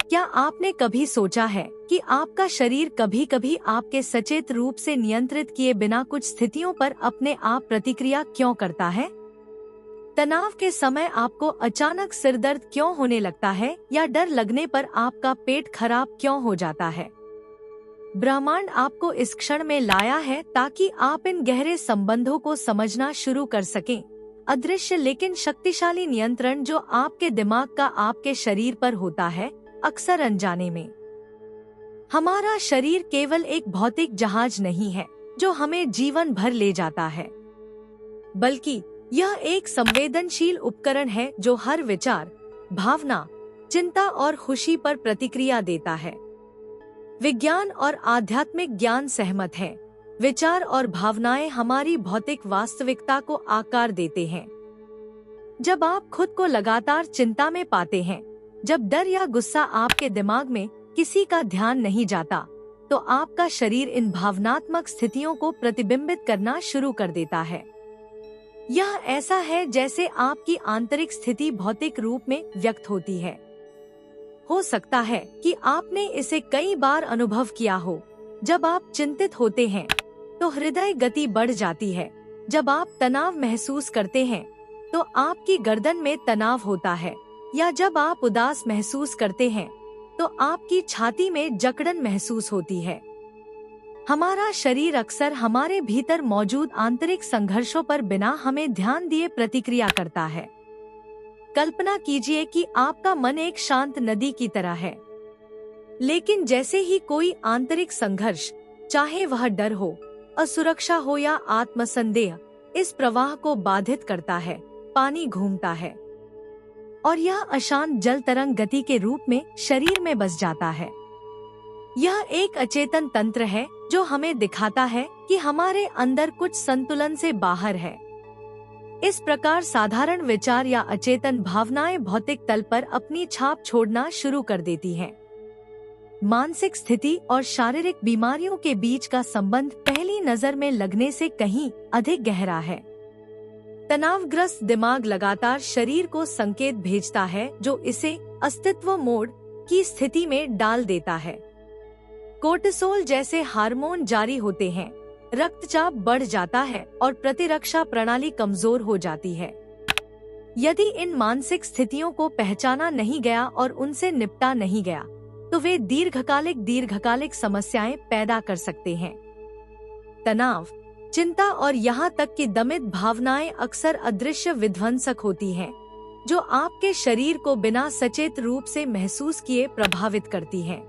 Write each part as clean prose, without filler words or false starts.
क्या आपने कभी सोचा है कि आपका शरीर कभी कभी आपके सचेत रूप से नियंत्रित किए बिना कुछ स्थितियों पर अपने आप प्रतिक्रिया क्यों करता है? तनाव के समय आपको अचानक सिरदर्द क्यों होने लगता है या डर लगने पर आपका पेट खराब क्यों हो जाता है? ब्रह्मांड आपको इस क्षण में लाया है ताकि आप इन गहरे संबंधों को समझना शुरू कर सकें। अदृश्य लेकिन शक्तिशाली नियंत्रण जो आपके दिमाग का आपके शरीर पर होता है, अक्सर अनजाने में। हमारा शरीर केवल एक भौतिक जहाज नहीं है जो हमें जीवन भर ले जाता है, बल्कि यह एक संवेदनशील उपकरण है जो हर विचार, भावना, चिंता और खुशी पर प्रतिक्रिया देता है। विज्ञान और आध्यात्मिक ज्ञान सहमत है। विचार और भावनाएं हमारी भौतिक वास्तविकता को आकार देते हैं। जब आप खुद को लगातार चिंता में पाते हैं, जब डर या गुस्सा आपके दिमाग में किसी का ध्यान नहीं जाता, तो आपका शरीर इन भावनात्मक स्थितियों को प्रतिबिंबित करना शुरू कर देता है। यह ऐसा है जैसे आपकी आंतरिक स्थिति भौतिक रूप में व्यक्त होती है। हो सकता है कि आपने इसे कई बार अनुभव किया हो। जब आप चिंतित होते हैं तो हृदय गति बढ़ जाती है। जब आप तनाव महसूस करते हैं तो आपकी गर्दन में तनाव होता है, या जब आप उदास महसूस करते हैं तो आपकी छाती में जकड़न महसूस होती है। हमारा शरीर अक्सर हमारे भीतर मौजूद आंतरिक संघर्षों पर बिना हमें ध्यान दिए प्रतिक्रिया करता है। कल्पना कीजिए कि आपका मन एक शांत नदी की तरह है, लेकिन जैसे ही कोई आंतरिक संघर्ष, चाहे वह डर हो, असुरक्षा हो या आत्मसंदेह, इस प्रवाह को बाधित करता है, पानी घूमता है और यह अशांत जल तरंग गति के रूप में शरीर में बस जाता है। यह एक अचेतन तंत्र है जो हमें दिखाता है कि हमारे अंदर कुछ संतुलन से बाहर है। इस प्रकार साधारण विचार या अचेतन भावनाएं भौतिक तल पर अपनी छाप छोड़ना शुरू कर देती हैं। मानसिक स्थिति और शारीरिक बीमारियों के बीच का संबंध पहली नजर में लगने से कहीं अधिक गहरा है। तनावग्रस्त दिमाग लगातार शरीर को संकेत भेजता है जो इसे अस्तित्व मोड की स्थिति में डाल देता है। कोर्टिसोल जैसे हार्मोन जारी होते हैं, रक्तचाप बढ़ जाता है और प्रतिरक्षा प्रणाली कमजोर हो जाती है। यदि इन मानसिक स्थितियों को पहचाना नहीं गया और उनसे निपटा नहीं गया, तो वे दीर्घकालिक समस्याएं पैदा कर सकते हैं। तनाव, चिंता और यहाँ तक कि दमित भावनाएं अक्सर अदृश्य विध्वंसक होती हैं, जो आपके शरीर को बिना सचेत रूप से महसूस किए प्रभावित करती हैं।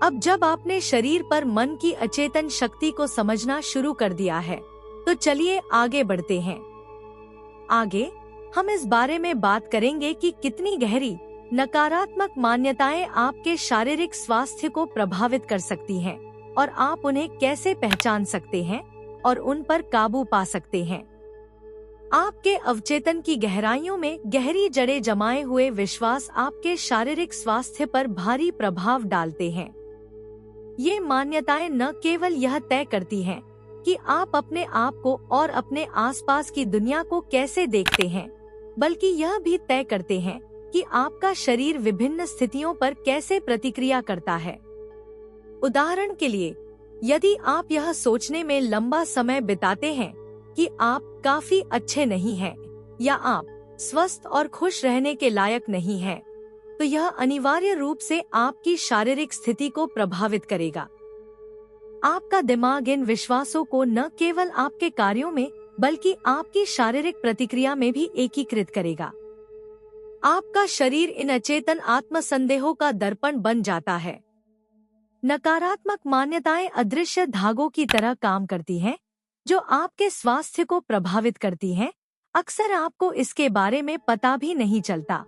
अब जब आपने शरीर पर मन की अचेतन शक्ति को समझना शुरू कर दिया है, तो चलिए आगे बढ़ते हैं। आगे हम इस बारे में बात करेंगे कि कितनी गहरी नकारात्मक मान्यताएं आपके शारीरिक स्वास्थ्य को प्रभावित कर सकती हैं और आप उन्हें कैसे पहचान सकते हैं और उन पर काबू पा सकते हैं। आपके अवचेतन की गहराइयों में गहरी जड़ें जमाए हुए विश्वास आपके शारीरिक स्वास्थ्य पर भारी प्रभाव डालते हैं। ये मान्यताएं न केवल यह तय करती हैं कि आप अपने आप को और अपने आसपास की दुनिया को कैसे देखते हैं, बल्कि यह भी तय करते हैं कि आपका शरीर विभिन्न स्थितियों पर कैसे प्रतिक्रिया करता है। उदाहरण के लिए, यदि आप यह सोचने में लंबा समय बिताते हैं कि आप काफी अच्छे नहीं हैं या आप स्वस्थ और खुश रहने के लायक नहीं हैं, तो यह अनिवार्य रूप से आपकी शारीरिक स्थिति को प्रभावित करेगा। आपका दिमाग इन विश्वासों को न केवल आपके कार्यों में बल्कि आपकी शारीरिक प्रतिक्रिया में भी एकीकृत करेगा। आपका शरीर इन अचेतन आत्मसंदेहों का दर्पण बन जाता है। नकारात्मक मान्यताएं अदृश्य धागों की तरह काम करती हैं, जो आपके स्वास्थ्य को प्रभावित करती हैं। अक्सर आपको इसके बारे में पता भी नहीं चलता।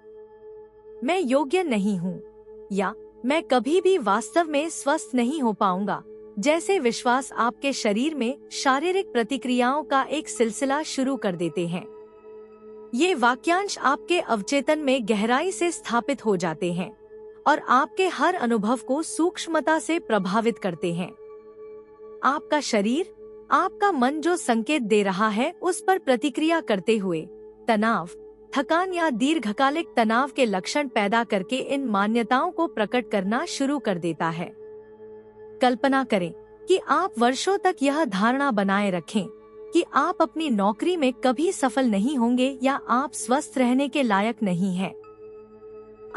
मैं योग्य नहीं हूँ या मैं कभी भी वास्तव में स्वस्थ नहीं हो पाऊंगा जैसे विश्वास आपके शरीर में शारीरिक प्रतिक्रियाओं का एक सिलसिला शुरू कर देते हैं। ये वाक्यांश आपके अवचेतन में गहराई से स्थापित हो जाते हैं और आपके हर अनुभव को सूक्ष्मता से प्रभावित करते हैं। आपका शरीर, आपका मन जो संकेत दे रहा है उस पर प्रतिक्रिया करते हुए तनाव, थकान या दीर्घकालिक तनाव के लक्षण पैदा करके इन मान्यताओं को प्रकट करना शुरू कर देता है। कल्पना करें कि आप वर्षों तक यह धारणा बनाए रखें कि आप अपनी नौकरी में कभी सफल नहीं होंगे या आप स्वस्थ रहने के लायक नहीं हैं।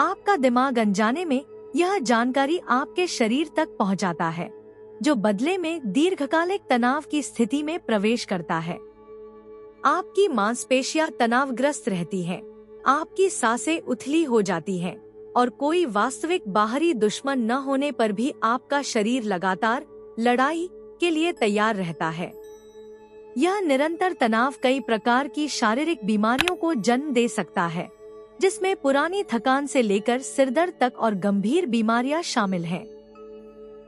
आपका दिमाग अनजाने में यह जानकारी आपके शरीर तक पहुंचाता है, जो बदले में दीर्घकालिक तनाव की स्थिति में प्रवेश करता है। आपकी मांसपेशियां तनावग्रस्त रहती हैं, आपकी सांसें उथली हो जाती हैं और कोई वास्तविक बाहरी दुश्मन न होने पर भी आपका शरीर लगातार लड़ाई के लिए तैयार रहता है। यह निरंतर तनाव कई प्रकार की शारीरिक बीमारियों को जन्म दे सकता है, जिसमें पुरानी थकान से लेकर सिरदर्द तक और गंभीर बीमारियां शामिल हैं।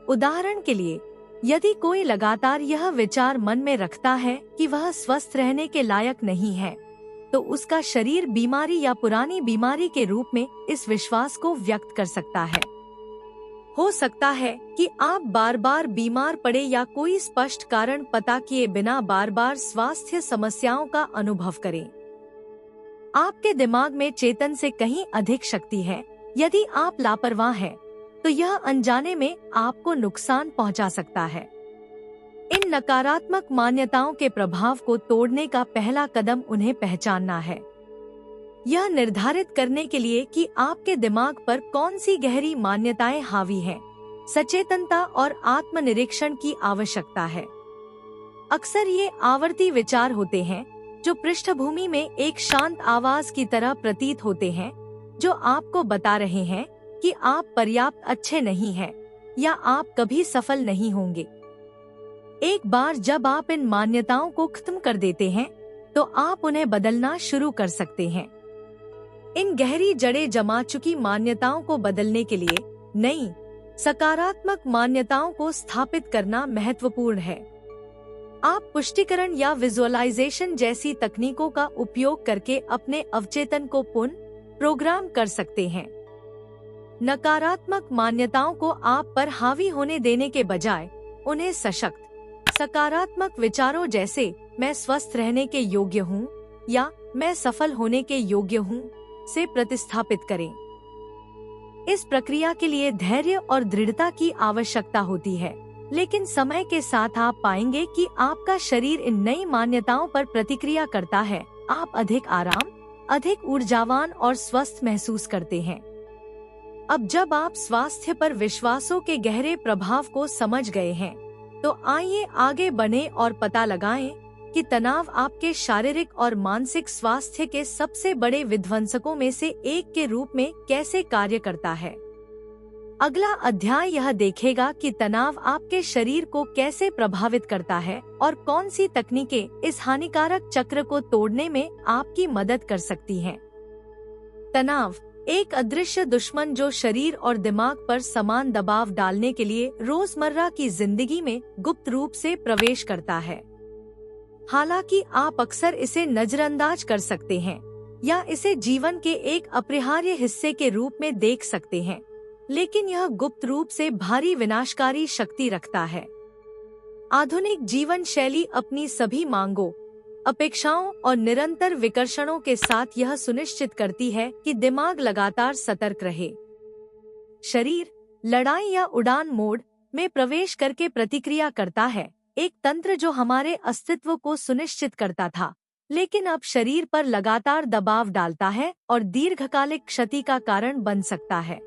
उदाहरण के लिए, यदि कोई लगातार यह विचार मन में रखता है कि वह स्वस्थ रहने के लायक नहीं है, तो उसका शरीर बीमारी या पुरानी बीमारी के रूप में इस विश्वास को व्यक्त कर सकता है। हो सकता है कि आप बार बार बीमार पड़े या कोई स्पष्ट कारण पता किए बिना बार बार स्वास्थ्य समस्याओं का अनुभव करें। आपके दिमाग में चेतन से कहीं अधिक शक्ति है। यदि आप लापरवाह हैं, तो यह अनजाने में आपको नुकसान पहुंचा सकता है। इन नकारात्मक मान्यताओं के प्रभाव को तोड़ने का पहला कदम उन्हें पहचानना है। यह निर्धारित करने के लिए कि आपके दिमाग पर कौन सी गहरी मान्यताएं हावी हैं, सचेतनता और आत्मनिरीक्षण की आवश्यकता है। अक्सर ये आवर्ती विचार होते हैं जो पृष्ठभूमि में एक शांत आवाज की तरह प्रतीत होते हैं, जो आपको बता रहे हैं कि आप पर्याप्त अच्छे नहीं हैं या आप कभी सफल नहीं होंगे। एक बार जब आप इन मान्यताओं को खत्म कर देते हैं, तो आप उन्हें बदलना शुरू कर सकते हैं। इन गहरी जड़ें जमा चुकी मान्यताओं को बदलने के लिए नई सकारात्मक मान्यताओं को स्थापित करना महत्वपूर्ण है। आप पुष्टिकरण या विजुअलाइजेशन जैसी तकनीकों का उपयोग करके अपने अवचेतन को पुनः प्रोग्राम कर सकते हैं। नकारात्मक मान्यताओं को आप पर हावी होने देने के बजाय उन्हें सशक्त सकारात्मक विचारों जैसे मैं स्वस्थ रहने के योग्य हूँ या मैं सफल होने के योग्य हूँ से प्रतिस्थापित करें। इस प्रक्रिया के लिए धैर्य और दृढ़ता की आवश्यकता होती है, लेकिन समय के साथ आप पाएंगे कि आपका शरीर इन नई मान्यताओं पर प्रतिक्रिया करता है। आप अधिक आराम, अधिक ऊर्जावान और स्वस्थ महसूस करते हैं। अब जब आप स्वास्थ्य पर विश्वासों के गहरे प्रभाव को समझ गए हैं, तो आइए आगे बढ़ें और पता लगाएं कि तनाव आपके शारीरिक और मानसिक स्वास्थ्य के सबसे बड़े विध्वंसकों में से एक के रूप में कैसे कार्य करता है। अगला अध्याय यह देखेगा कि तनाव आपके शरीर को कैसे प्रभावित करता है और कौन सी तकनीकें इस हानिकारक चक्र को तोड़ने में आपकी मदद कर सकती हैं। तनाव एक अदृश्य दुश्मन जो शरीर और दिमाग पर समान दबाव डालने के लिए रोजमर्रा की जिंदगी में गुप्त रूप से प्रवेश करता है। हालांकि आप अक्सर इसे नजरअंदाज कर सकते हैं या इसे जीवन के एक अपरिहार्य हिस्से के रूप में देख सकते हैं, लेकिन यह गुप्त रूप से भारी विनाशकारी शक्ति रखता है। आधुनिक जीवन शैली अपनी सभी मांगों, अपेक्षाओं और निरंतर विकर्षणों के साथ यह सुनिश्चित करती है कि दिमाग लगातार सतर्क रहे। शरीर लड़ाई या उड़ान मोड में प्रवेश करके प्रतिक्रिया करता है, एक तंत्र जो हमारे अस्तित्व को सुनिश्चित करता था, लेकिन अब शरीर पर लगातार दबाव डालता है और दीर्घकालिक क्षति का कारण बन सकता है।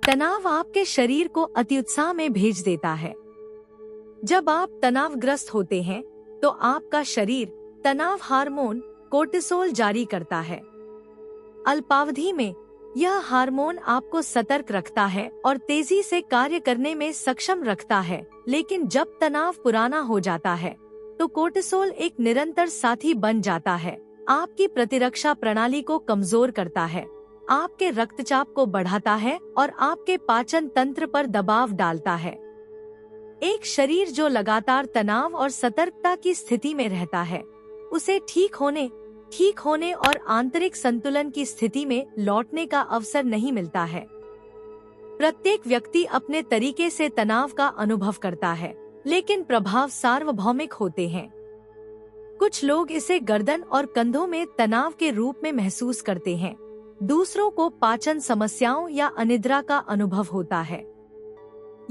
तनाव आपके शरीर को अत्युत्साह में भेज देता है। जब आप तनावग्रस्त होते हैं, तो आपका शरीर तनाव हार्मोन कोर्टिसोल जारी करता है। अल्पावधि में यह हार्मोन आपको सतर्क रखता है और तेजी से कार्य करने में सक्षम रखता है, लेकिन जब तनाव पुराना हो जाता है, तो कोर्टिसोल एक निरंतर साथी बन जाता है। आपकी प्रतिरक्षा प्रणाली को कमजोर करता है, आपके रक्तचाप को बढ़ाता है और आपके पाचन तंत्र पर दबाव डालता है। एक शरीर जो लगातार तनाव और सतर्कता की स्थिति में रहता है, उसे ठीक होने और आंतरिक संतुलन की स्थिति में लौटने का अवसर नहीं मिलता है। प्रत्येक व्यक्ति अपने तरीके से तनाव का अनुभव करता है, लेकिन प्रभाव सार्वभौमिक होते हैं। कुछ लोग इसे गर्दन और कंधों में तनाव के रूप में महसूस करते हैं। दूसरों को पाचन समस्याओं या अनिद्रा का अनुभव होता है।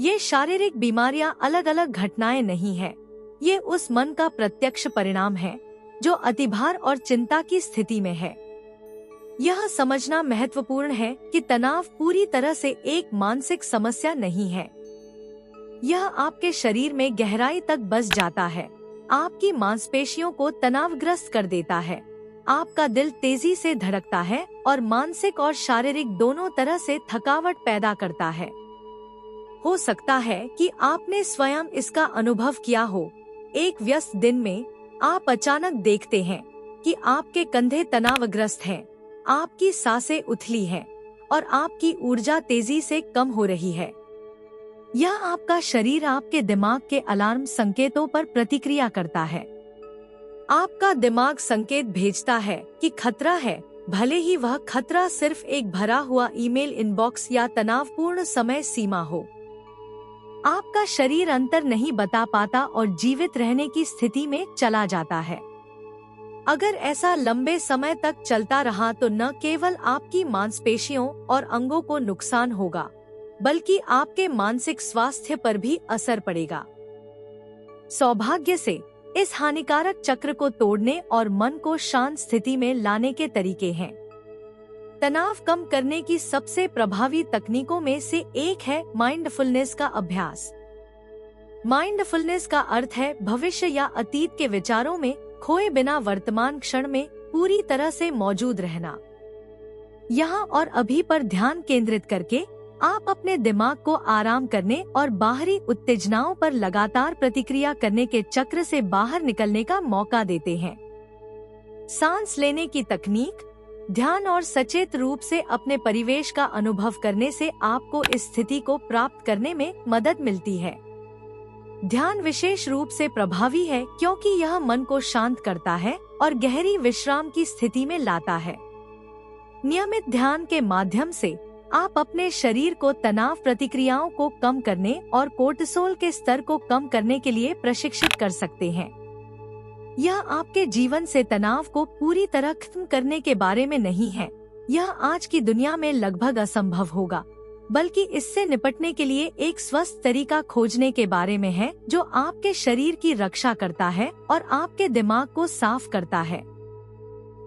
ये शारीरिक बीमारियां अलग अलग घटनाएं नहीं है, ये उस मन का प्रत्यक्ष परिणाम है जो अतिभार और चिंता की स्थिति में है। यह समझना महत्वपूर्ण है कि तनाव पूरी तरह से एक मानसिक समस्या नहीं है। यह आपके शरीर में गहराई तक बस जाता है, आपकी मांसपेशियों को तनावग्रस्त कर देता है, आपका दिल तेजी से धड़कता है और मानसिक और शारीरिक दोनों तरह से थकावट पैदा करता है। हो सकता है कि आपने स्वयं इसका अनुभव किया हो। एक व्यस्त दिन में आप अचानक देखते हैं कि आपके कंधे तनावग्रस्त हैं, आपकी सांसें उथली हैं और आपकी ऊर्जा तेजी से कम हो रही है। यह आपका शरीर आपके दिमाग के अलार्म संकेतों पर प्रतिक्रिया करता है। आपका दिमाग संकेत भेजता है कि खतरा है, भले ही वह खतरा सिर्फ एक भरा हुआ ईमेल इनबॉक्स या तनावपूर्ण समय सीमा हो। आपका शरीर अंतर नहीं बता पाता और जीवित रहने की स्थिति में चला जाता है। अगर ऐसा लंबे समय तक चलता रहा तो न केवल आपकी मांसपेशियों और अंगों को नुकसान होगा, बल्कि आपके मानसिक स्वास्थ्य पर भी असर पड़ेगा। सौभाग्य से इस हानिकारक चक्र को तोड़ने और मन को शांत स्थिति में लाने के तरीके हैं। तनाव कम करने की सबसे प्रभावी तकनीकों में से एक है माइंडफुलनेस का अभ्यास। माइंडफुलनेस का अर्थ है भविष्य या अतीत के विचारों में खोए बिना वर्तमान क्षण में पूरी तरह से मौजूद रहना। यहाँ और अभी पर ध्यान केंद्रित करके आप अपने दिमाग को आराम करने और बाहरी उत्तेजनाओं पर लगातार प्रतिक्रिया करने के चक्र से बाहर निकलने का मौका देते हैं। सांस लेने की तकनीक, ध्यान और सचेत रूप से अपने परिवेश का अनुभव करने से आपको इस स्थिति को प्राप्त करने में मदद मिलती है। ध्यान विशेष रूप से प्रभावी है क्योंकि यह मन को शांत करता है और गहरी विश्राम की स्थिति में लाता है। नियमित ध्यान के माध्यम से आप अपने शरीर को तनाव प्रतिक्रियाओं को कम करने और कोर्टिसोल के स्तर को कम करने के लिए प्रशिक्षित कर सकते हैं। यह आपके जीवन से तनाव को पूरी तरह खत्म करने के बारे में नहीं है, यह आज की दुनिया में लगभग असंभव होगा, बल्कि इससे निपटने के लिए एक स्वस्थ तरीका खोजने के बारे में है जो आपके शरीर की रक्षा करता है और आपके दिमाग को साफ करता है।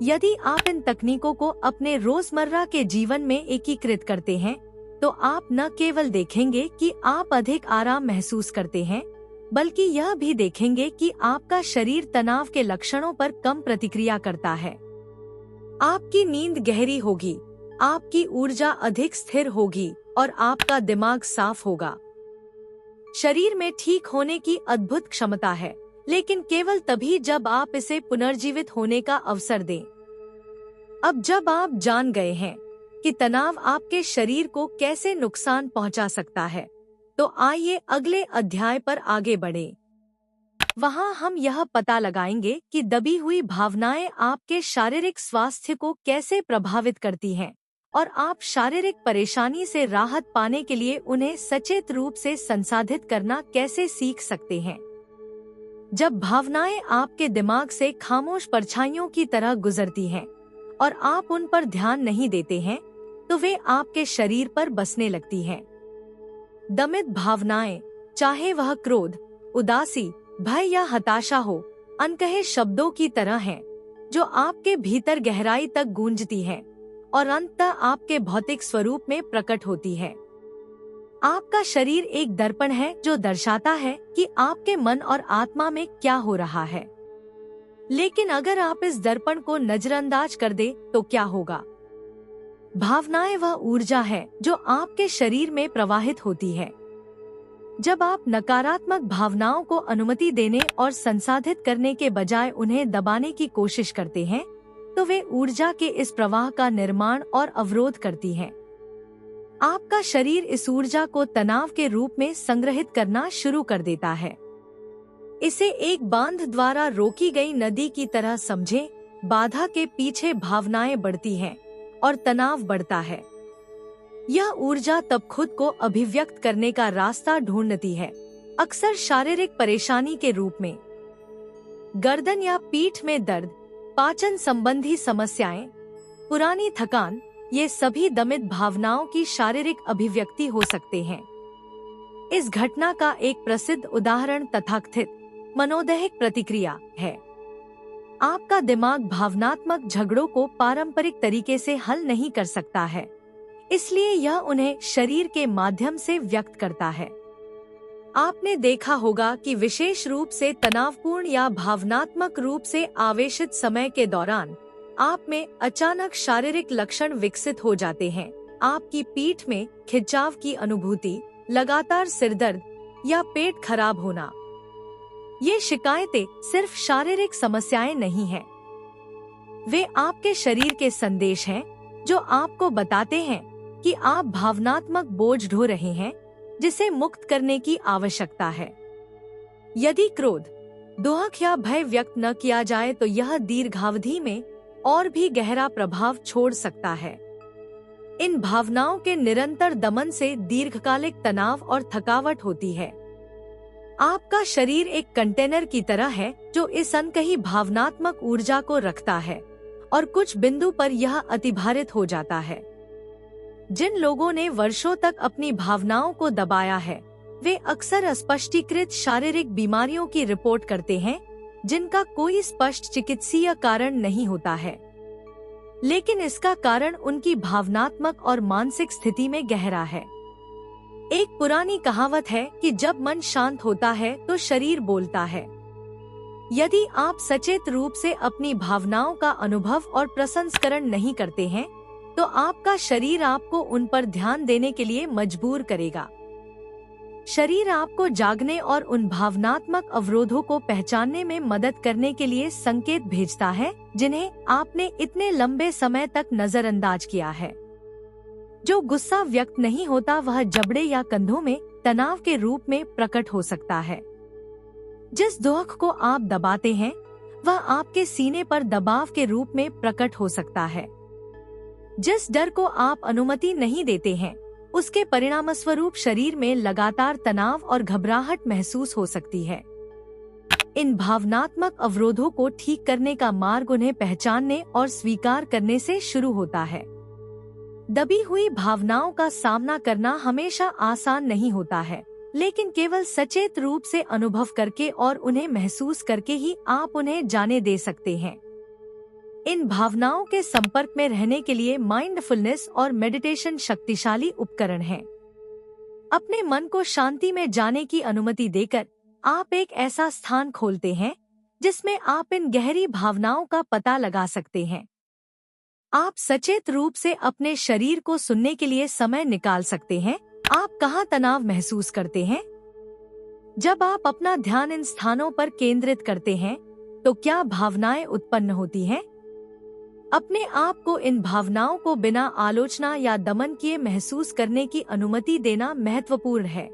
यदि आप इन तकनीकों को अपने रोजमर्रा के जीवन में एकीकृत करते हैं, तो आप न केवल देखेंगे कि आप अधिक आराम महसूस करते हैं, बल्कि यह भी देखेंगे कि आपका शरीर तनाव के लक्षणों पर कम प्रतिक्रिया करता है। आपकी नींद गहरी होगी, आपकी ऊर्जा अधिक स्थिर होगी और आपका दिमाग साफ होगा। शरीर में ठीक होने की अद्भुत क्षमता है, लेकिन केवल तभी जब आप इसे पुनर्जीवित होने का अवसर दें। अब जब आप जान गए हैं कि तनाव आपके शरीर को कैसे नुकसान पहुंचा सकता है, तो आइए अगले अध्याय पर आगे बढ़ें। वहां हम यह पता लगाएंगे कि दबी हुई भावनाएं आपके शारीरिक स्वास्थ्य को कैसे प्रभावित करती हैं और आप शारीरिक परेशानी से राहत पाने के लिए उन्हें सचेत रूप से संसाधित करना कैसे सीख सकते हैं। जब भावनाएं आपके दिमाग से खामोश परछाइयों की तरह गुजरती हैं और आप उन पर ध्यान नहीं देते हैं, तो वे आपके शरीर पर बसने लगती हैं। दमित भावनाएं, चाहे वह क्रोध, उदासी, भय या हताशा हो, अनकहे शब्दों की तरह हैं, जो आपके भीतर गहराई तक गूंजती हैं और अंततः आपके भौतिक स्वरूप में प्रकट होती है। आपका शरीर एक दर्पण है जो दर्शाता है कि आपके मन और आत्मा में क्या हो रहा है। लेकिन अगर आप इस दर्पण को नजरअंदाज कर दे तो क्या होगा? भावनाएं वह ऊर्जा है जो आपके शरीर में प्रवाहित होती है। जब आप नकारात्मक भावनाओं को अनुमति देने और संसाधित करने के बजाय उन्हें दबाने की कोशिश करते हैं, तो वे ऊर्जा के इस प्रवाह का निर्माण और अवरोध करती हैं। आपका शरीर इस ऊर्जा को तनाव के रूप में संग्रहित करना शुरू कर देता है। इसे एक बांध द्वारा रोकी गई नदी की तरह समझें। बाधा के पीछे भावनाएं बढ़ती हैं और तनाव बढ़ता है। यह ऊर्जा तब खुद को अभिव्यक्त करने का रास्ता ढूंढती है, अक्सर शारीरिक परेशानी के रूप में। गर्दन या पीठ में दर्द, पाचन संबंधी समस्याएं, पुरानी थकान, ये सभी दमित भावनाओं की शारीरिक अभिव्यक्ति हो सकते हैं। इस घटना का एक प्रसिद्ध उदाहरण तथाकथित मनोदैहिक प्रतिक्रिया है। आपका दिमाग भावनात्मक झगड़ों को पारंपरिक तरीके से हल नहीं कर सकता है, इसलिए यह उन्हें शरीर के माध्यम से व्यक्त करता है। आपने देखा होगा कि विशेष रूप से तनावपूर्ण या भावनात्मक रूप से आवेशित समय के दौरान आप में अचानक शारीरिक लक्षण विकसित हो जाते हैं। आपकी पीठ में खिंचाव की अनुभूति, लगातार सिरदर्द या पेट खराब होना। ये शिकायतें सिर्फ शारीरिक समस्याएं नहीं हैं, वे आपके शरीर के संदेश हैं जो आपको बताते हैं कि आप भावनात्मक बोझ ढो रहे हैं जिसे मुक्त करने की आवश्यकता है। यदि क्रोध, दुख या भय व्यक्त न किया जाए तो यह दीर्घावधि में और भी गहरा प्रभाव छोड़ सकता है। इन भावनाओं के निरंतर दमन से दीर्घकालिक तनाव और थकावट होती है। आपका शरीर एक कंटेनर की तरह है जो इस अनकही भावनात्मक ऊर्जा को रखता है और कुछ बिंदु पर यह अतिभारित हो जाता है। जिन लोगों ने वर्षों तक अपनी भावनाओं को दबाया है, वे अक्सर अस्पष्टीकृत शारीरिक बीमारियों की रिपोर्ट करते हैं जिनका कोई स्पष्ट चिकित्सीय कारण नहीं होता है, लेकिन इसका कारण उनकी भावनात्मक और मानसिक स्थिति में गहरा है। एक पुरानी कहावत है कि जब मन शांत होता है तो शरीर बोलता है। यदि आप सचेत रूप से अपनी भावनाओं का अनुभव और प्रसंस्करण नहीं करते हैं, तो आपका शरीर आपको उन पर ध्यान देने के लिए मजबूर करेगा। शरीर आपको जागने और उन भावनात्मक अवरोधों को पहचानने में मदद करने के लिए संकेत भेजता है जिन्हें आपने इतने लंबे समय तक नजरअंदाज किया है। जो गुस्सा व्यक्त नहीं होता वह जबड़े या कंधों में तनाव के रूप में प्रकट हो सकता है। जिस दुख को आप दबाते हैं वह आपके सीने पर दबाव के रूप में प्रकट हो सकता है। जिस डर को आप अनुमति नहीं देते हैं उसके परिणामस्वरूप शरीर में लगातार तनाव और घबराहट महसूस हो सकती है। इन भावनात्मक अवरोधों को ठीक करने का मार्ग उन्हें पहचानने और स्वीकार करने से शुरू होता है। दबी हुई भावनाओं का सामना करना हमेशा आसान नहीं होता है, लेकिन केवल सचेत रूप से अनुभव करके और उन्हें महसूस करके ही आप उन्हें जाने दे सकते हैं। इन भावनाओं के संपर्क में रहने के लिए माइंडफुलनेस और मेडिटेशन शक्तिशाली उपकरण हैं। अपने मन को शांति में जाने की अनुमति देकर आप एक ऐसा स्थान खोलते हैं जिसमें आप इन गहरी भावनाओं का पता लगा सकते हैं। आप सचेत रूप से अपने शरीर को सुनने के लिए समय निकाल सकते हैं। आप कहाँ तनाव महसूस करते हैं? जब आप अपना ध्यान इन स्थानों पर केंद्रित करते हैं तो क्या भावनाएं उत्पन्न होती हैं? अपने आप को इन भावनाओं को बिना आलोचना या दमन किए महसूस करने की अनुमति देना महत्वपूर्ण है।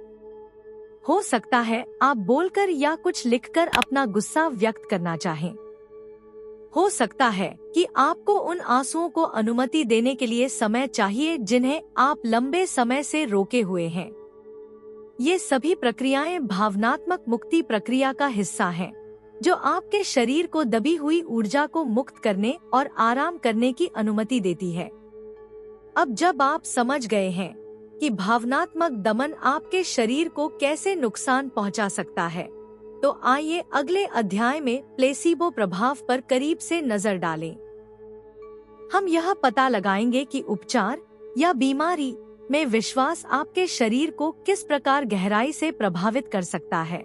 हो सकता है आप बोलकर या कुछ लिखकर अपना गुस्सा व्यक्त करना चाहें। हो सकता है कि आपको उन आंसुओं को अनुमति देने के लिए समय चाहिए जिन्हें आप लंबे समय से रोके हुए हैं। ये सभी प्रक्रियाएं भावनात्मक मुक्ति प्रक्रिया का हिस्सा हैं, जो आपके शरीर को दबी हुई ऊर्जा को मुक्त करने और आराम करने की अनुमति देती है। अब जब आप समझ गए हैं कि भावनात्मक दमन आपके शरीर को कैसे नुकसान पहुंचा सकता है, तो आइए अगले अध्याय में प्लेसीबो प्रभाव पर करीब से नजर डालें। हम यह पता लगाएंगे कि उपचार या बीमारी में विश्वास आपके शरीर को किस प्रकार गहराई से प्रभावित कर सकता है।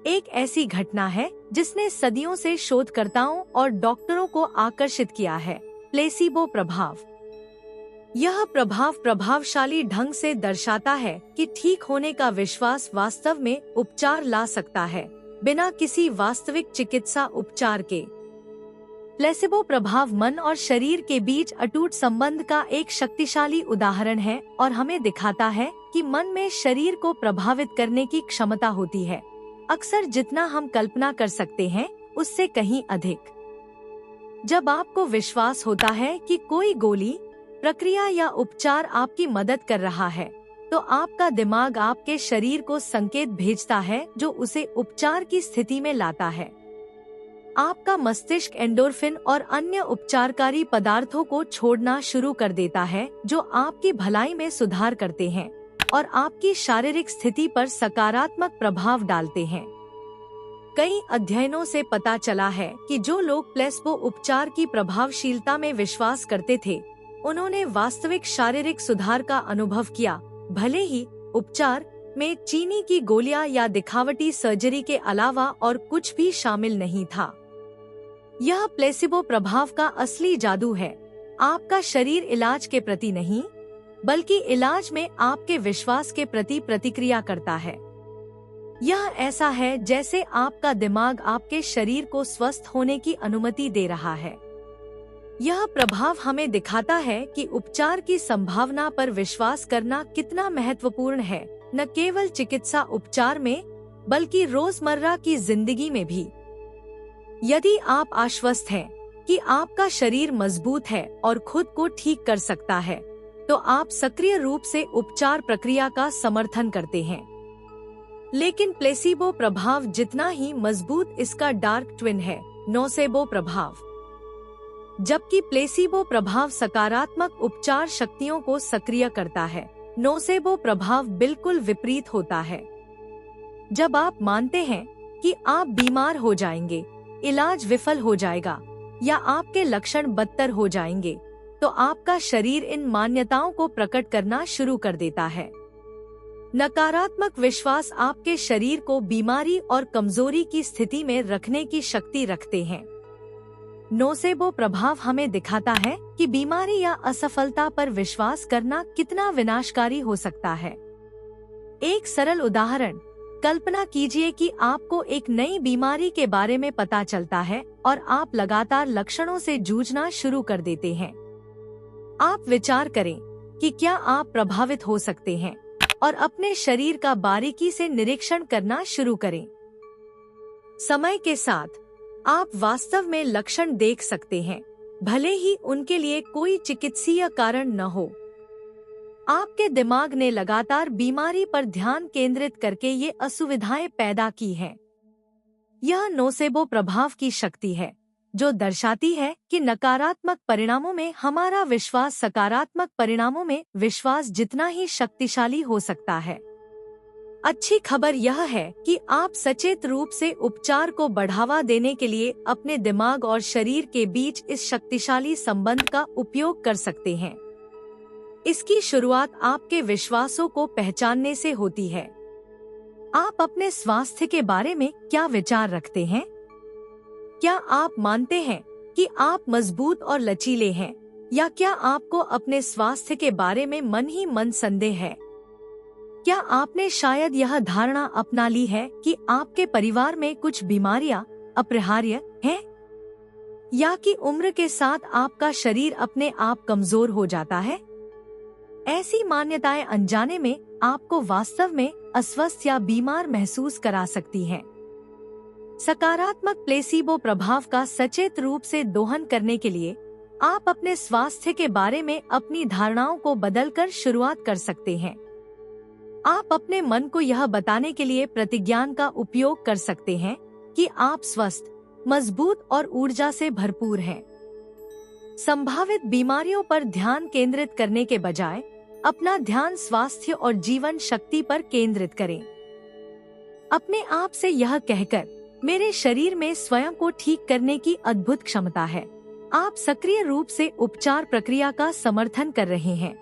एक ऐसी घटना है जिसने सदियों से शोधकर्ताओं और डॉक्टरों को आकर्षित किया है, प्लेसीबो प्रभाव। यह प्रभाव प्रभावशाली ढंग से दर्शाता है कि ठीक होने का विश्वास वास्तव में उपचार ला सकता है, बिना किसी वास्तविक चिकित्सा उपचार के। प्लेसीबो प्रभाव मन और शरीर के बीच अटूट संबंध का एक शक्तिशाली उदाहरण है और हमें दिखाता है कि मन में शरीर को प्रभावित करने की क्षमता होती है, अक्सर जितना हम कल्पना कर सकते हैं उससे कहीं अधिक। जब आपको विश्वास होता है कि कोई गोली, प्रक्रिया या उपचार आपकी मदद कर रहा है, तो आपका दिमाग आपके शरीर को संकेत भेजता है जो उसे उपचार की स्थिति में लाता है। आपका मस्तिष्क एंडोर्फिन और अन्य उपचारकारी पदार्थों को छोड़ना शुरू कर देता है, जो आपकी भलाई में सुधार करते हैं और आपकी शारीरिक स्थिति पर सकारात्मक प्रभाव डालते हैं। कई अध्ययनों से पता चला है कि जो लोग प्लेसबो उपचार की प्रभावशीलता में विश्वास करते थे, उन्होंने वास्तविक शारीरिक सुधार का अनुभव किया, भले ही उपचार में चीनी की गोलियां या दिखावटी सर्जरी के अलावा और कुछ भी शामिल नहीं था। यह प्लेसिबो प्रभाव का असली जादू है। आपका शरीर इलाज के प्रति नहीं, बल्कि इलाज में आपके विश्वास के प्रति प्रतिक्रिया करता है। यह ऐसा है जैसे आपका दिमाग आपके शरीर को स्वस्थ होने की अनुमति दे रहा है। यह प्रभाव हमें दिखाता है कि उपचार की संभावना पर विश्वास करना कितना महत्वपूर्ण है, न केवल चिकित्सा उपचार में, बल्कि रोजमर्रा की जिंदगी में भी। यदि आप आश्वस्त हैं कि आपका शरीर मजबूत है और खुद को ठीक कर सकता है, तो आप सक्रिय रूप से उपचार प्रक्रिया का समर्थन करते हैं। लेकिन प्लेसिबो प्रभाव जितना ही मजबूत, इसका डार्क ट्विन है, नोसेबो प्रभाव। जबकि प्लेसिबो प्रभाव सकारात्मक उपचार शक्तियों को सक्रिय करता है, नोसेबो प्रभाव बिल्कुल विपरीत होता है। जब आप मानते हैं कि आप बीमार हो जाएंगे, इलाज विफल हो जाएगा या आपके लक्षण बदतर हो जाएंगे, तो आपका शरीर इन मान्यताओं को प्रकट करना शुरू कर देता है। नकारात्मक विश्वास आपके शरीर को बीमारी और कमजोरी की स्थिति में रखने की शक्ति रखते हैं। नोसेबो प्रभाव हमें दिखाता है कि बीमारी या असफलता पर विश्वास करना कितना विनाशकारी हो सकता है। एक सरल उदाहरण, कल्पना कीजिए कि आपको एक नई बीमारी के बारे में पता चलता है और आप लगातार लक्षणों से जूझना शुरू कर देते हैं। आप विचार करें कि क्या आप प्रभावित हो सकते हैं और अपने शरीर का बारीकी से निरीक्षण करना शुरू करें। समय के साथ आप वास्तव में लक्षण देख सकते हैं, भले ही उनके लिए कोई चिकित्सीय कारण न हो। आपके दिमाग ने लगातार बीमारी पर ध्यान केंद्रित करके ये असुविधाएं पैदा की हैं। यह नोसेबो प्रभाव की शक्ति है, जो दर्शाती है कि नकारात्मक परिणामों में हमारा विश्वास सकारात्मक परिणामों में विश्वास जितना ही शक्तिशाली हो सकता है। अच्छी खबर यह है कि आप सचेत रूप से उपचार को बढ़ावा देने के लिए अपने दिमाग और शरीर के बीच इस शक्तिशाली संबंध का उपयोग कर सकते हैं। इसकी शुरुआत आपके विश्वासों को पहचानने से होती है। आप अपने स्वास्थ्य के बारे में क्या विचार रखते हैं? क्या आप मानते हैं कि आप मजबूत और लचीले हैं, या क्या आपको अपने स्वास्थ्य के बारे में मन ही मन संदेह है? क्या आपने शायद यह धारणा अपना ली है कि आपके परिवार में कुछ बीमारियां अपरिहार्य हैं, या कि उम्र के साथ आपका शरीर अपने आप कमजोर हो जाता है? ऐसी मान्यताएं अनजाने में आपको वास्तव में अस्वस्थ या बीमार महसूस करा सकती हैं। सकारात्मक प्लेसिबो प्रभाव का सचेत रूप से दोहन करने के लिए आप अपने स्वास्थ्य के बारे में अपनी धारणाओं को बदलकर शुरुआत कर सकते हैं। आप अपने मन को यह बताने के लिए प्रतिज्ञान का उपयोग कर सकते हैं कि आप स्वस्थ, मजबूत और ऊर्जा से भरपूर हैं। संभावित बीमारियों पर ध्यान केंद्रित करने के बजाय अपना ध्यान स्वास्थ्य और जीवन शक्ति पर केंद्रित करें। अपने आप से यह कहकर, मेरे शरीर में स्वयं को ठीक करने की अद्भुत क्षमता है, आप सक्रिय रूप से उपचार प्रक्रिया का समर्थन कर रहे हैं।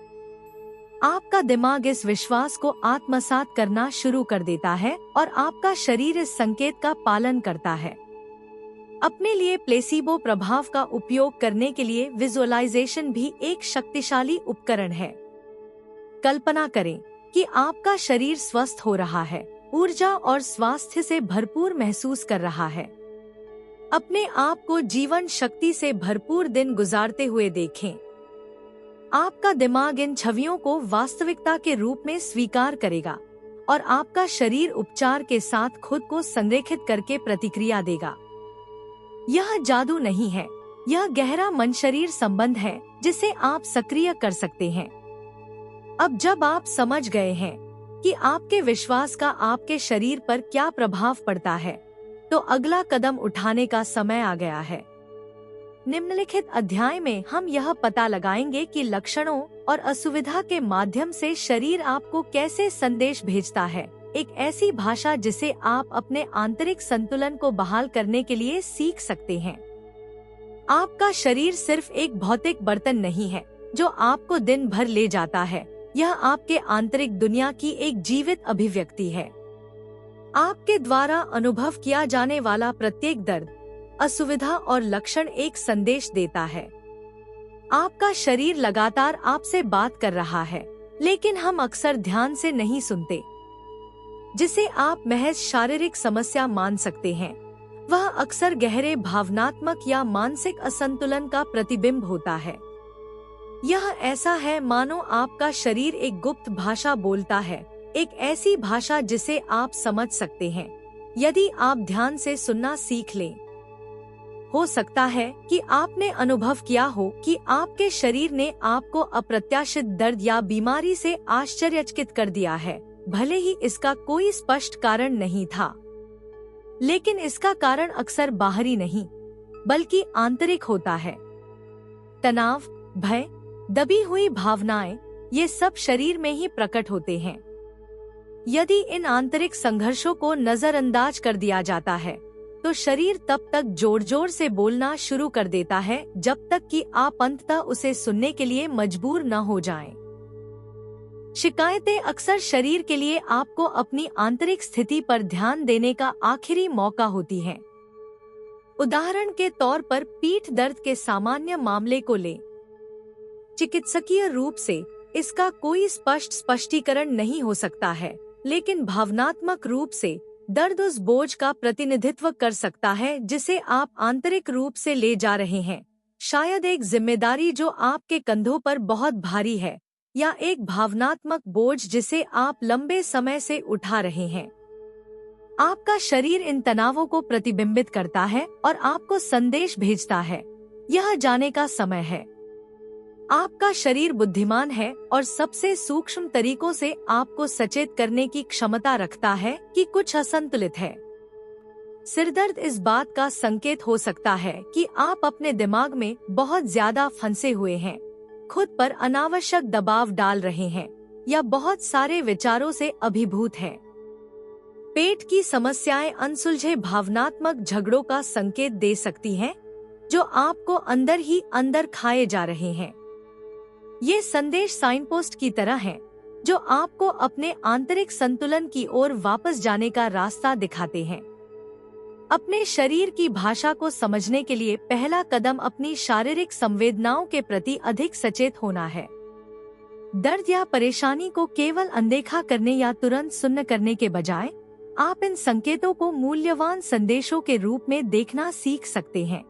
आपका दिमाग इस विश्वास को आत्मसात करना शुरू कर देता है और आपका शरीर इस संकेत का पालन करता है। अपने लिए प्लेसिबो प्रभाव का उपयोग करने के लिए विजुअलाइजेशन भी एक शक्तिशाली उपकरण है। कल्पना करें कि आपका शरीर स्वस्थ हो रहा है, ऊर्जा और स्वास्थ्य से भरपूर महसूस कर रहा है। अपने आप को जीवन शक्ति से भरपूर दिन गुजारते हुए देखें। आपका दिमाग इन छवियों को वास्तविकता के रूप में स्वीकार करेगा और आपका शरीर उपचार के साथ खुद को संरेखित करके प्रतिक्रिया देगा। यह जादू नहीं है, यह गहरा मन शरीर संबंध है जिसे आप सक्रिय कर सकते हैं। अब जब आप समझ गए हैं कि आपके विश्वास का आपके शरीर पर क्या प्रभाव पड़ता है, तो अगला कदम उठाने का समय आ गया है। निम्नलिखित अध्याय में हम यह पता लगाएंगे कि लक्षणों और असुविधा के माध्यम से शरीर आपको कैसे संदेश भेजता है, एक ऐसी भाषा जिसे आप अपने आंतरिक संतुलन को बहाल करने के लिए सीख सकते हैं। आपका शरीर सिर्फ एक भौतिक बर्तन नहीं है जो आपको दिन भर ले जाता है, यह आपके आंतरिक दुनिया की एक जीवित अभिव्यक्ति है। आपके द्वारा अनुभव किया जाने वाला प्रत्येक दर्द, असुविधा और लक्षण एक संदेश देता है। आपका शरीर लगातार आपसे बात कर रहा है, लेकिन हम अक्सर ध्यान से नहीं सुनते। जिसे आप महज शारीरिक समस्या मान सकते हैं, वह अक्सर गहरे भावनात्मक या मानसिक असंतुलन का प्रतिबिंब होता है। यह ऐसा है मानो आपका शरीर एक गुप्त भाषा बोलता है, एक ऐसी भाषा जिसे आप समझ सकते हैं यदि आप ध्यान से सुनना सीख लें। हो सकता है कि आपने अनुभव किया हो कि आपके शरीर ने आपको अप्रत्याशित दर्द या बीमारी से आश्चर्यचकित कर दिया है, भले ही इसका कोई स्पष्ट कारण नहीं था। लेकिन इसका कारण अक्सर बाहरी नहीं, बल्कि आंतरिक होता है। तनाव, भय, दबी हुई भावनाएं, ये सब शरीर में ही प्रकट होते हैं। यदि इन आंतरिक संघर्षों को नजरअंदाज कर दिया जाता है, तो शरीर तब तक जोर जोर से बोलना शुरू कर देता है जब तक कि आप अंततः उसे सुनने के लिए मजबूर न हो जाएं। शिकायतें अक्सर शरीर के लिए आपको अपनी आंतरिक स्थिति पर ध्यान देने का आखिरी मौका होती हैं। उदाहरण के तौर पर पीठ दर्द के सामान्य मामले को लें। चिकित्सकीय रूप से इसका कोई स्पष्ट स्पष्टीकरण नहीं हो सकता है, लेकिन भावनात्मक रूप से दर्द उस बोझ का प्रतिनिधित्व कर सकता है जिसे आप आंतरिक रूप से ले जा रहे हैं। शायद एक जिम्मेदारी जो आपके कंधों पर बहुत भारी है, या एक भावनात्मक बोझ जिसे आप लंबे समय से उठा रहे हैं। आपका शरीर इन तनावों को प्रतिबिंबित करता है और आपको संदेश भेजता है, यह जाने का समय है। आपका शरीर बुद्धिमान है और सबसे सूक्ष्म तरीकों से आपको सचेत करने की क्षमता रखता है कि कुछ असंतुलित है। सिरदर्द इस बात का संकेत हो सकता है कि आप अपने दिमाग में बहुत ज्यादा फंसे हुए हैं, खुद पर अनावश्यक दबाव डाल रहे हैं, या बहुत सारे विचारों से अभिभूत हैं। पेट की समस्याएं अनसुलझे भावनात्मक झगड़ों का संकेत दे सकती हैं, जो आपको अंदर ही अंदर खाए जा रहे हैं। ये संदेश साइनपोस्ट की तरह हैं, जो आपको अपने आंतरिक संतुलन की ओर वापस जाने का रास्ता दिखाते हैं। अपने शरीर की भाषा को समझने के लिए पहला कदम अपनी शारीरिक संवेदनाओं के प्रति अधिक सचेत होना है। दर्द या परेशानी को केवल अनदेखा करने या तुरंत सुन्न करने के बजाय, आप इन संकेतों को मूल्यवान संदेशों के रूप में देखना सीख सकते हैं।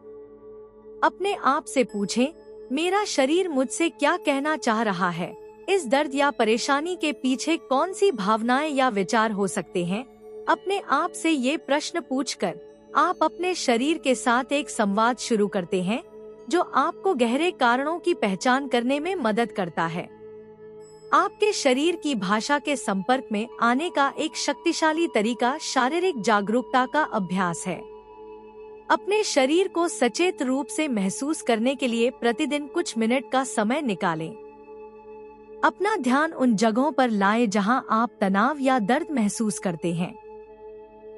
अपने आप से पूछें, मेरा शरीर मुझसे क्या कहना चाह रहा है? इस दर्द या परेशानी के पीछे कौन सी भावनाएं या विचार हो सकते हैं? अपने आप से ये प्रश्न पूछकर आप अपने शरीर के साथ एक संवाद शुरू करते हैं, जो आपको गहरे कारणों की पहचान करने में मदद करता है। आपके शरीर की भाषा के संपर्क में आने का एक शक्तिशाली तरीका शारीरिक जागरूकता का अभ्यास है। अपने शरीर को सचेत रूप से महसूस करने के लिए प्रतिदिन कुछ मिनट का समय निकालें। अपना ध्यान उन जगहों पर लाएं जहां आप तनाव या दर्द महसूस करते हैं।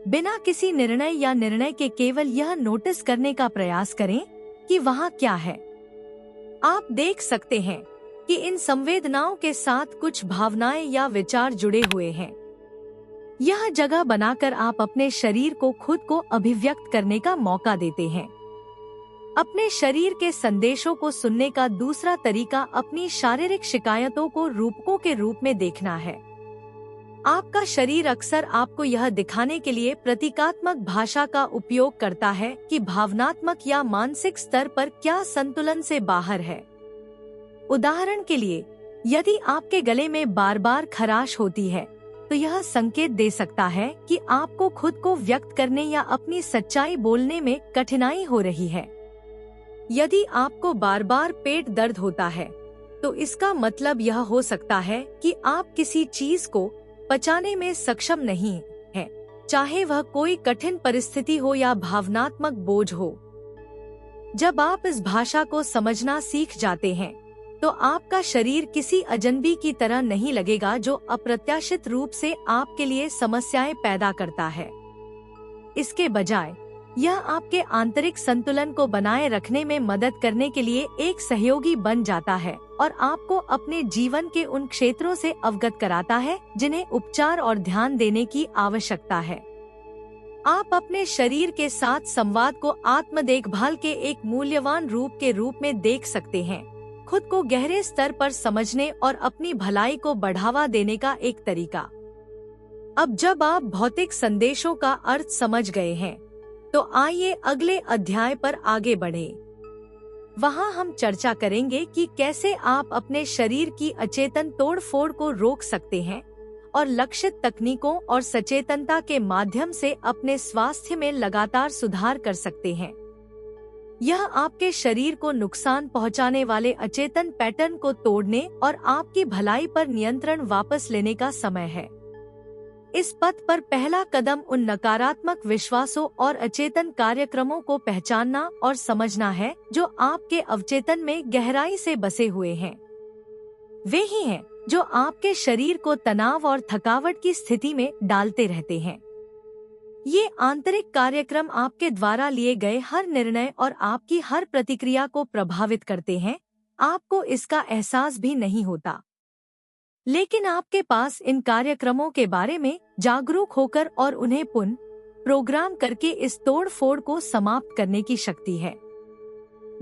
बिना किसी निर्णय या निर्णय के केवल यह नोटिस करने का प्रयास करें कि वहां क्या है। आप देख सकते हैं कि इन संवेदनाओं के साथ कुछ भावनाएं या विचार जुड़े हुए हैं। यह जगह बनाकर आप अपने शरीर को खुद को अभिव्यक्त करने का मौका देते हैं। अपने शरीर के संदेशों को सुनने का दूसरा तरीका अपनी शारीरिक शिकायतों को रूपकों के रूप में देखना है। आपका शरीर अक्सर आपको यह दिखाने के लिए प्रतीकात्मक भाषा का उपयोग करता है कि भावनात्मक या मानसिक स्तर पर क्या संतुलन से बाहर है। उदाहरण के लिए, यदि आपके गले में बार बार खराश होती है, तो यह संकेत दे सकता है कि आपको खुद को व्यक्त करने या अपनी सच्चाई बोलने में कठिनाई हो रही है। यदि आपको बार बार पेट दर्द होता है, तो इसका मतलब यह हो सकता है कि आप किसी चीज को पचाने में सक्षम नहीं हैं, चाहे वह कोई कठिन परिस्थिति हो या भावनात्मक बोझ हो। जब आप इस भाषा को समझना सीख जाते हैं, तो आपका शरीर किसी अजनबी की तरह नहीं लगेगा जो अप्रत्याशित रूप से आपके लिए समस्याएं पैदा करता है। इसके बजाय यह आपके आंतरिक संतुलन को बनाए रखने में मदद करने के लिए एक सहयोगी बन जाता है और आपको अपने जीवन के उन क्षेत्रों से अवगत कराता है जिन्हें उपचार और ध्यान देने की आवश्यकता है। आप अपने शरीर के साथ संवाद को आत्म देखभाल के एक मूल्यवान रूप के रूप में देख सकते हैं, खुद को गहरे स्तर पर समझने और अपनी भलाई को बढ़ावा देने का एक तरीका। अब जब आप भौतिक संदेशों का अर्थ समझ गए हैं, तो आइए अगले अध्याय पर आगे बढ़ें। वहाँ हम चर्चा करेंगे कि कैसे आप अपने शरीर की अचेतन तोड़फोड़ को रोक सकते हैं और लक्षित तकनीकों और सचेतनता के माध्यम से अपने स्वास्थ्य में लगातार सुधार कर सकते हैं। यह आपके शरीर को नुकसान पहुंचाने वाले अचेतन पैटर्न को तोड़ने और आपकी भलाई पर नियंत्रण वापस लेने का समय है। इस पथ पर पहला कदम उन नकारात्मक विश्वासों और अचेतन कार्यक्रमों को पहचानना और समझना है जो आपके अवचेतन में गहराई से बसे हुए हैं। वे ही हैं जो आपके शरीर को तनाव और थकावट की स्थिति में डालते रहते हैं। ये आंतरिक कार्यक्रम आपके द्वारा लिए गए हर निर्णय और आपकी हर प्रतिक्रिया को प्रभावित करते हैं। आपको इसका एहसास भी नहीं होता, लेकिन आपके पास इन कार्यक्रमों के बारे में जागरूक होकर और उन्हें पुनः प्रोग्राम करके इस तोड़-फोड़ को समाप्त करने की शक्ति है।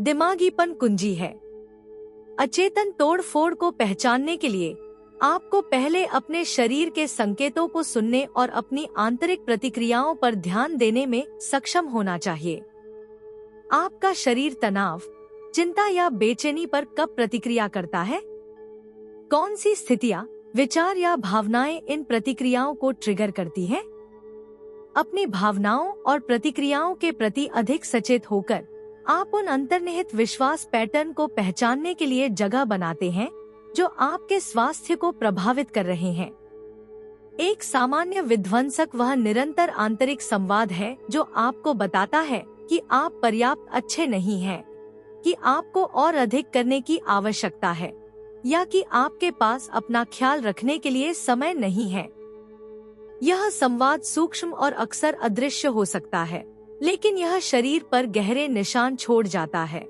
दिमागीपन कुंजी है। अचेतन तोड़-फोड़ को पहचानने के लिए आपको पहले अपने शरीर के संकेतों को सुनने और अपनी आंतरिक प्रतिक्रियाओं पर ध्यान देने में सक्षम होना चाहिए। आपका शरीर तनाव, चिंता या बेचैनी पर कब प्रतिक्रिया करता है? कौन सी स्थितियां, विचार या भावनाएं इन प्रतिक्रियाओं को ट्रिगर करती हैं? अपनी भावनाओं और प्रतिक्रियाओं के प्रति अधिक सचेत होकर आप उन अंतर्निहित विश्वास पैटर्न को पहचानने के लिए जगह बनाते हैं जो आपके स्वास्थ्य को प्रभावित कर रहे हैं। एक सामान्य विध्वंसक वह निरंतर आंतरिक संवाद है जो आपको बताता है कि आप पर्याप्त अच्छे नहीं हैं, कि आपको और अधिक करने की आवश्यकता है, या कि आपके पास अपना ख्याल रखने के लिए समय नहीं है। यह संवाद सूक्ष्म और अक्सर अदृश्य हो सकता है, लेकिन यह शरीर पर गहरे निशान छोड़ जाता है।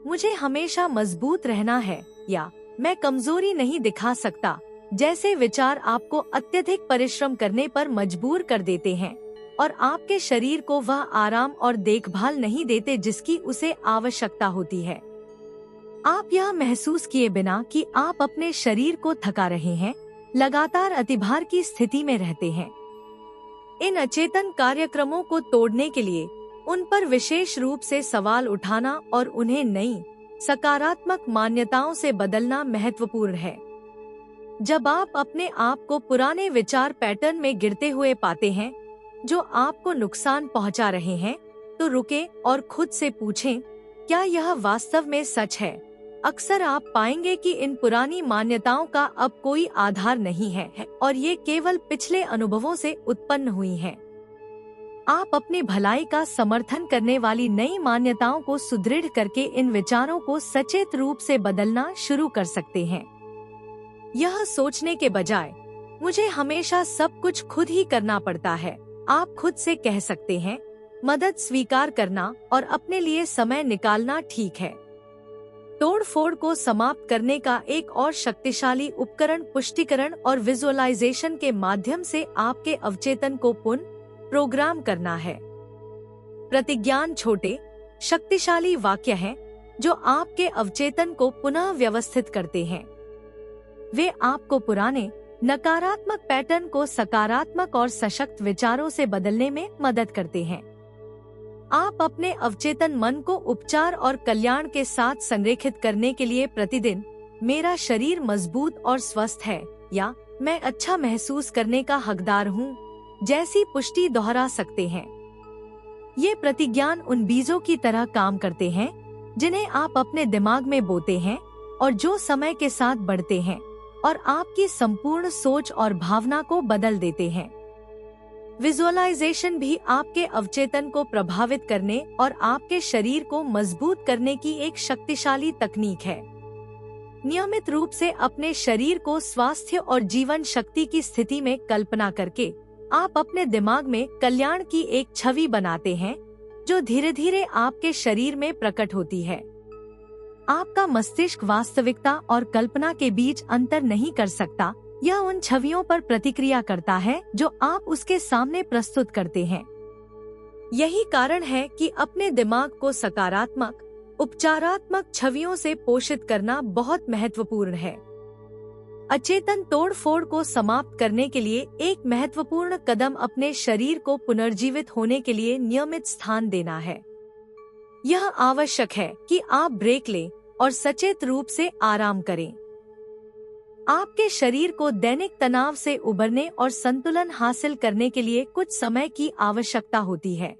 मुझे हमेशा मजबूत रहना है या मैं कमजोरी नहीं दिखा सकता जैसे विचार आपको अत्यधिक परिश्रम करने पर मजबूर कर देते हैं और आपके शरीर को वह आराम और देखभाल नहीं देते जिसकी उसे आवश्यकता होती है। आप यह महसूस किए बिना कि आप अपने शरीर को थका रहे हैं, लगातार अतिभार की स्थिति में रहते हैं। इन अचेतन कार्यक्रमों को तोड़ने के लिए उन पर विशेष रूप से सवाल उठाना और उन्हें नई सकारात्मक मान्यताओं से बदलना महत्वपूर्ण है। जब आप अपने आप को पुराने विचार पैटर्न में गिरते हुए पाते हैं जो आपको नुकसान पहुंचा रहे हैं, तो रुकें और खुद से पूछें, क्या यह वास्तव में सच है? अक्सर आप पाएंगे कि इन पुरानी मान्यताओं का अब कोई आधार नहीं है और ये केवल पिछले अनुभवों से उत्पन्न हुई हैं। आप अपनी भलाई का समर्थन करने वाली नई मान्यताओं को सुदृढ़ करके इन विचारों को सचेत रूप से बदलना शुरू कर सकते हैं। यह सोचने के बजाय मुझे हमेशा सब कुछ खुद ही करना पड़ता है, आप खुद से कह सकते हैं, मदद स्वीकार करना और अपने लिए समय निकालना ठीक है। तोड़-फोड़ को समाप्त करने का एक और शक्तिशाली उपकरण पुष्टिकरण और विजुअलाइजेशन के माध्यम से आपके अवचेतन को पुनः प्रोग्राम करना है। प्रतिज्ञान छोटे, शक्तिशाली वाक्य हैं जो आपके अवचेतन को पुनः व्यवस्थित करते हैं। वे आपको पुराने नकारात्मक पैटर्न को सकारात्मक और सशक्त विचारों से बदलने में मदद करते हैं। आप अपने अवचेतन मन को उपचार और कल्याण के साथ संरेखित करने के लिए प्रतिदिन मेरा शरीर मजबूत और स्वस्थ है या मैं अच्छा महसूस करने का हकदार हूँ जैसी पुष्टि दोहरा सकते हैं। ये प्रतिज्ञान उन बीजों की तरह काम करते हैं जिन्हें आप अपने दिमाग में बोते हैं और जो समय के साथ बढ़ते हैं और आपकी संपूर्ण सोच और भावना को बदल देते हैं। विजुअलाइजेशन भी आपके अवचेतन को प्रभावित करने और आपके शरीर को मजबूत करने की एक शक्तिशाली तकनीक है। नियमित रूप से अपने शरीर को स्वास्थ्य और जीवन शक्ति की स्थिति में कल्पना करके आप अपने दिमाग में कल्याण की एक छवि बनाते हैं, जो धीरे धीरे आपके शरीर में प्रकट होती है। आपका मस्तिष्क वास्तविकता और कल्पना के बीच अंतर नहीं कर सकता। यह उन छवियों पर प्रतिक्रिया करता है जो आप उसके सामने प्रस्तुत करते हैं। यही कारण है कि अपने दिमाग को सकारात्मक, उपचारात्मक छवियों से पोषित करना बहुत महत्वपूर्ण है। अचेतन तोड़फोड़ को समाप्त करने के लिए एक महत्वपूर्ण कदम अपने शरीर को पुनर्जीवित होने के लिए नियमित स्थान देना है। यह आवश्यक है कि आप ब्रेक लें और सचेत रूप से आराम करें। आपके शरीर को दैनिक तनाव से उबरने और संतुलन हासिल करने के लिए कुछ समय की आवश्यकता होती है।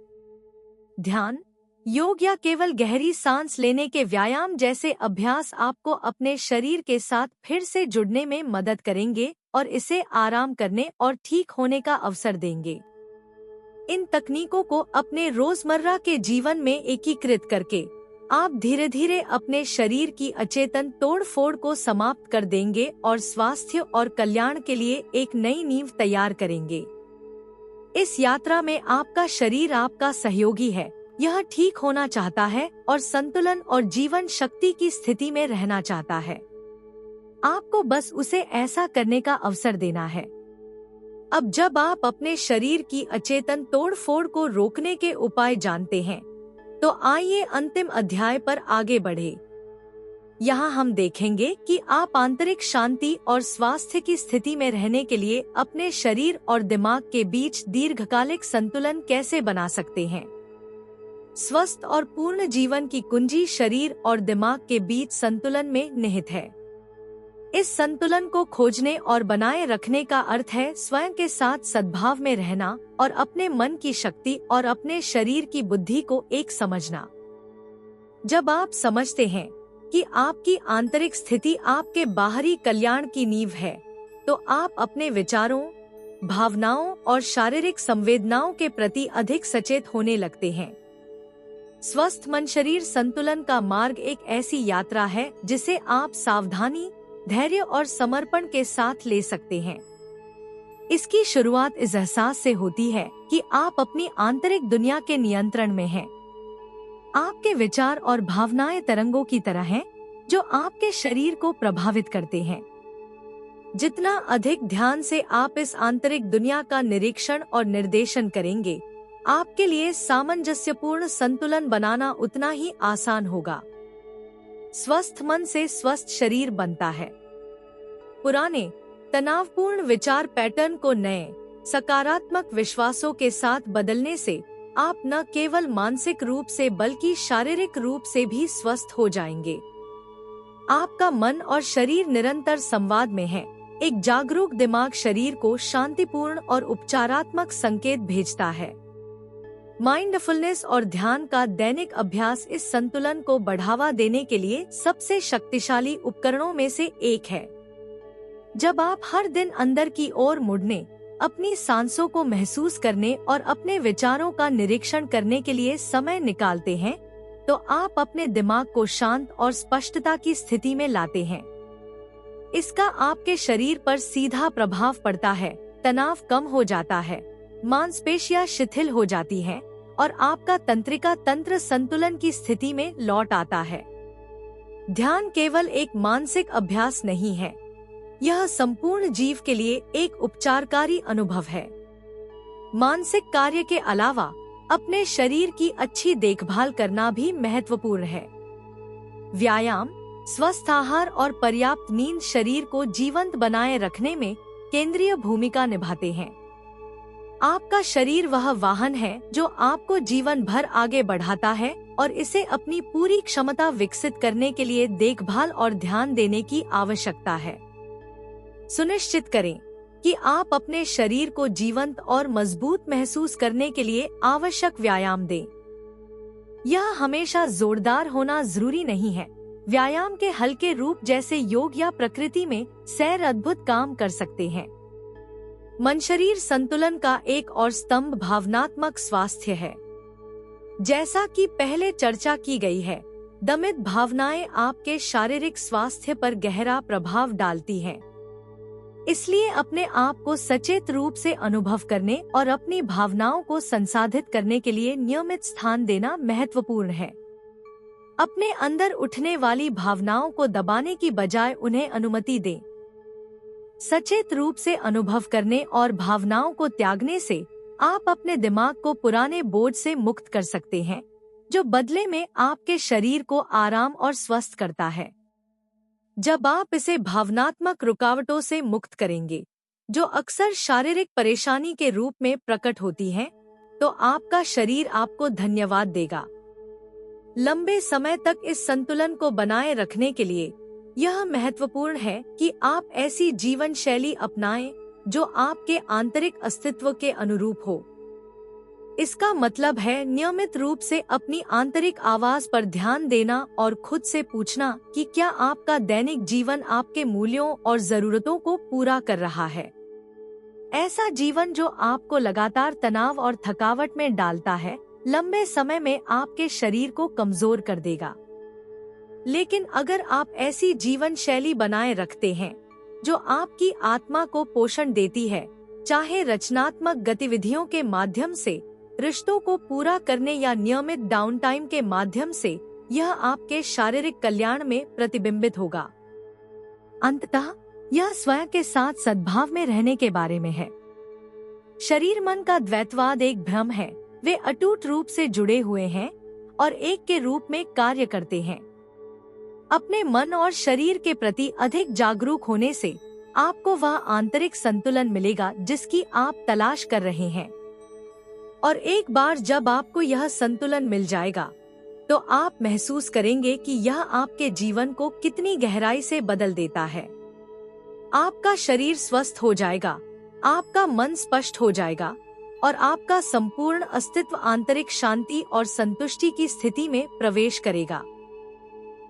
ध्यान, योग या केवल गहरी सांस लेने के व्यायाम जैसे अभ्यास आपको अपने शरीर के साथ फिर से जुड़ने में मदद करेंगे और इसे आराम करने और ठीक होने का अवसर देंगे। इन तकनीकों को अपने रोजमर्रा के जीवन में एकीकृत करके आप धीरे धीरे अपने शरीर की अचेतन तोड़फोड़ को समाप्त कर देंगे और स्वास्थ्य और कल्याण के लिए एक नई नींव तैयार करेंगे। इस यात्रा में आपका शरीर आपका सहयोगी है। यह ठीक होना चाहता है और संतुलन और जीवन शक्ति की स्थिति में रहना चाहता है। आपको बस उसे ऐसा करने का अवसर देना है। अब जब आप अपने शरीर की अचेतन तोड़फोड़ को रोकने के उपाय जानते हैं, तो आइए अंतिम अध्याय पर आगे बढ़े। यहाँ हम देखेंगे कि आप आंतरिक शांति और स्वास्थ्य की स्थिति में रहने के लिए अपने शरीर और दिमाग के बीच दीर्घकालिक संतुलन कैसे बना सकते हैं। स्वस्थ और पूर्ण जीवन की कुंजी शरीर और दिमाग के बीच संतुलन में निहित है। इस संतुलन को खोजने और बनाए रखने का अर्थ है स्वयं के साथ सद्भाव में रहना और अपने मन की शक्ति और अपने शरीर की बुद्धि को एक समझना। जब आप समझते हैं कि आपकी आंतरिक स्थिति आपके बाहरी कल्याण की नींव है, तो आप अपने विचारों, भावनाओं और शारीरिक संवेदनाओं के प्रति अधिक सचेत होने लगते हैं। स्वस्थ मन शरीर संतुलन का मार्ग एक ऐसी यात्रा है जिसे आप सावधानी, धैर्य और समर्पण के साथ ले सकते हैं। इसकी शुरुआत इस एहसास से होती है कि आप अपनी आंतरिक दुनिया के नियंत्रण में हैं। आपके विचार और भावनाएं तरंगों की तरह हैं, जो आपके शरीर को प्रभावित करते हैं। जितना अधिक ध्यान से आप इस आंतरिक दुनिया का निरीक्षण और निर्देशन करेंगे, आपके लिए सामंजस्यपूर्ण संतुलन बनाना उतना ही आसान होगा। स्वस्थ मन से स्वस्थ शरीर बनता है। पुराने तनावपूर्ण विचार पैटर्न को नए सकारात्मक विश्वासों के साथ बदलने से आप न केवल मानसिक रूप से बल्कि शारीरिक रूप से भी स्वस्थ हो जाएंगे। आपका मन और शरीर निरंतर संवाद में है। एक जागरूक दिमाग शरीर को शांतिपूर्ण और उपचारात्मक संकेत भेजता है। माइंडफुलनेस और ध्यान का दैनिक अभ्यास इस संतुलन को बढ़ावा देने के लिए सबसे शक्तिशाली उपकरणों में से एक है। जब आप हर दिन अंदर की ओर मुड़ने, अपनी सांसों को महसूस करने और अपने विचारों का निरीक्षण करने के लिए समय निकालते हैं, तो आप अपने दिमाग को शांत और स्पष्टता की स्थिति में लाते हैं। इसका आपके शरीर पर सीधा प्रभाव पड़ता है। तनाव कम हो जाता है, मांसपेशियां शिथिल हो जाती हैं और आपका तंत्रिका तंत्र संतुलन की स्थिति में लौट आता है। ध्यान केवल एक मानसिक अभ्यास नहीं है, यह संपूर्ण जीव के लिए एक उपचारकारी अनुभव है। मानसिक कार्य के अलावा अपने शरीर की अच्छी देखभाल करना भी महत्वपूर्ण है। व्यायाम, स्वस्थ आहार और पर्याप्त नींद शरीर को जीवंत बनाए रखने में केंद्रीय भूमिका निभाते हैं। आपका शरीर वह वाहन है जो आपको जीवन भर आगे बढ़ाता है और इसे अपनी पूरी क्षमता विकसित करने के लिए देखभाल और ध्यान देने की आवश्यकता है। सुनिश्चित करें कि आप अपने शरीर को जीवंत और मजबूत महसूस करने के लिए आवश्यक व्यायाम दें। यह हमेशा जोरदार होना जरूरी नहीं है। व्यायाम के हल्के रूप जैसे योग या प्रकृति में सैर अद्भुत काम कर सकते हैं। मन शरीर संतुलन का एक और स्तंभ भावनात्मक स्वास्थ्य है। जैसा कि पहले चर्चा की गई है, दमित भावनाएं आपके शारीरिक स्वास्थ्य पर गहरा प्रभाव डालती हैं। इसलिए अपने आप को सचेत रूप से अनुभव करने और अपनी भावनाओं को संसाधित करने के लिए नियमित स्थान देना महत्वपूर्ण है। अपने अंदर उठने वाली भावनाओं को दबाने की बजाय उन्हें अनुमति दें। सचेत रूप से अनुभव करने और भावनाओं को त्यागने से आप अपने दिमाग को पुराने बोझ से मुक्त कर सकते हैं, जो बदले में आपके शरीर को आराम और स्वस्थ करता है। जब आप इसे भावनात्मक रुकावटों से मुक्त करेंगे, जो अक्सर शारीरिक परेशानी के रूप में प्रकट होती हैं, तो आपका शरीर आपको धन्यवाद देगा। लंबे समय तक इस संतुलन को बनाए रखने के लिए यह महत्वपूर्ण है कि आप ऐसी जीवन शैली अपनाएं जो आपके आंतरिक अस्तित्व के अनुरूप हो। इसका मतलब है नियमित रूप से अपनी आंतरिक आवाज पर ध्यान देना और खुद से पूछना कि क्या आपका दैनिक जीवन आपके मूल्यों और जरूरतों को पूरा कर रहा है। ऐसा जीवन जो आपको लगातार तनाव और थकावट में डालता है, लंबे समय में आपके शरीर को कमजोर कर देगा। लेकिन अगर आप ऐसी जीवन शैली बनाए रखते हैं जो आपकी आत्मा को पोषण देती है, चाहे रचनात्मक गतिविधियों के माध्यम से, रिश्तों को पूरा करने या नियमित डाउन टाइम के माध्यम से, यह आपके शारीरिक कल्याण में प्रतिबिंबित होगा। अंततः यह स्वयं के साथ सद्भाव में रहने के बारे में है। शरीर मन का द्वैतवाद एक भ्रम है। वे अटूट रूप से जुड़े हुए हैं और एक के रूप में कार्य करते हैं। अपने मन और शरीर के प्रति अधिक जागरूक होने से आपको वह आंतरिक संतुलन मिलेगा जिसकी आप तलाश कर रहे हैं। और एक बार जब आपको यह संतुलन मिल जाएगा, तो आप महसूस करेंगे कि यह आपके जीवन को कितनी गहराई से बदल देता है। आपका शरीर स्वस्थ हो जाएगा, आपका मन स्पष्ट हो जाएगा और आपका संपूर्ण अस्तित्व आंतरिक शांति और संतुष्टि की स्थिति में प्रवेश करेगा।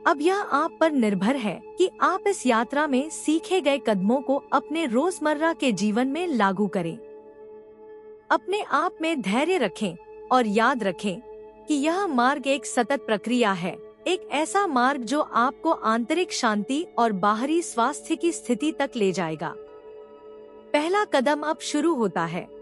अब यह आप पर निर्भर है कि आप इस यात्रा में सीखे गए कदमों को अपने रोजमर्रा के जीवन में लागू करें। अपने आप में धैर्य रखें और याद रखें कि यह मार्ग एक सतत प्रक्रिया है, एक ऐसा मार्ग जो आपको आंतरिक शांति और बाहरी स्वास्थ्य की स्थिति तक ले जाएगा। पहला कदम अब शुरू होता है।